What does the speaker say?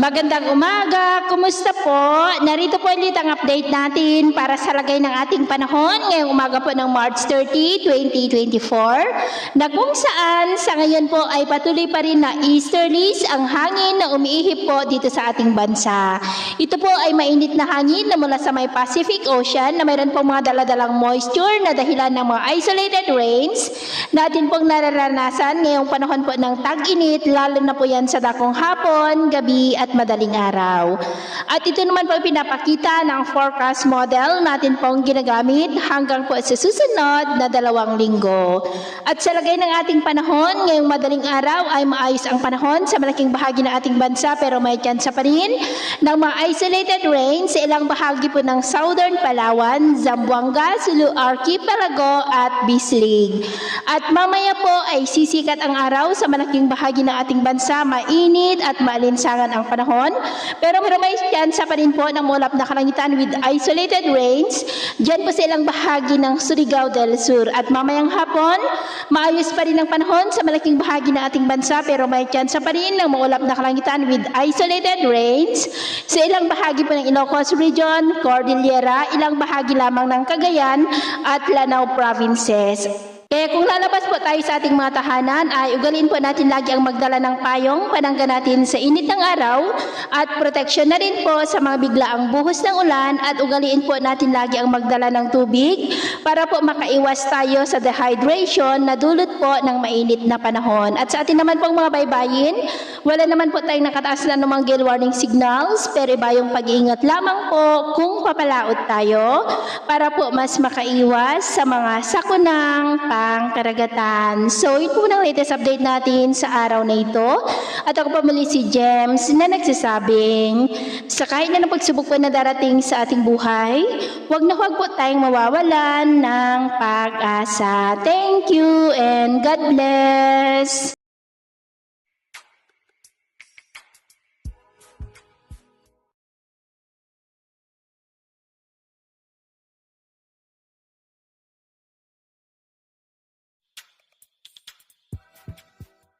Magandang umaga! Kumusta po? Narito po ulit ang update natin para sa lagay ng ating panahon ngayong umaga po ng March 30, 2024 na kung saan sa ngayon po ay patuloy pa rin na easterlies ang hangin na umiihip po dito sa ating bansa. Ito po ay mainit na hangin na mula sa may Pacific Ocean na mayroon pong mga daladalang moisture na dahilan ng mga isolated rains na atin pong nararanasan ngayong panahon po ng tag-init, lalo na po yan sa dakong hapon, gabi at madaling araw. At ito naman po pinapakita ng forecast model natin pong ginagamit hanggang po sa susunod na 2 linggo. At sa lagay ng ating panahon, ngayong madaling araw ay maayos ang panahon sa malaking bahagi ng ating bansa pero may tsansa pa rin ng mga isolated rain sa ilang bahagi po ng Southern Palawan, Zamboanga, Sulu Archipelago at Bislig. At mamaya po ay sisikat ang araw sa malaking bahagi ng ating bansa, mainit at maalinsangan ang panahon, pero may chance pa rin po ng mulap na kalangitan with isolated rains dyan po sa ilang bahagi ng Surigao del Sur. At mamayang hapon, maayos pa rin ang panahon sa malaking bahagi ng ating bansa, pero may chance pa rin ng maulap na kalangitan with isolated rains sa ilang bahagi po ng Ilocos Region, Cordillera, ilang bahagi lamang ng Cagayan at Lanao provinces. Kaya kung lalabas po tayo sa ating mga tahanan, ay ugaliin po natin lagi ang magdala ng payong, panangga natin sa init ng araw, at proteksyon na rin po sa mga biglaang buhos ng ulan, at ugaliin po natin lagi ang magdala ng tubig para po makaiwas tayo sa dehydration na dulot po ng mainit na panahon. At sa atin naman pong mga baybayin, wala naman po tayong nakataas na anumang gale warning signals, pero iba yung pag-iingat lamang po kung papalaot tayo para po mas makaiwas sa mga sakunang karagatan. So, ito po ng latest update natin sa araw na ito. At ako pa muli si James na nagsasabing, sa kahit na pagsubok po na darating sa ating buhay, huwag po tayong mawawalan ng pag-asa. Thank you and God bless!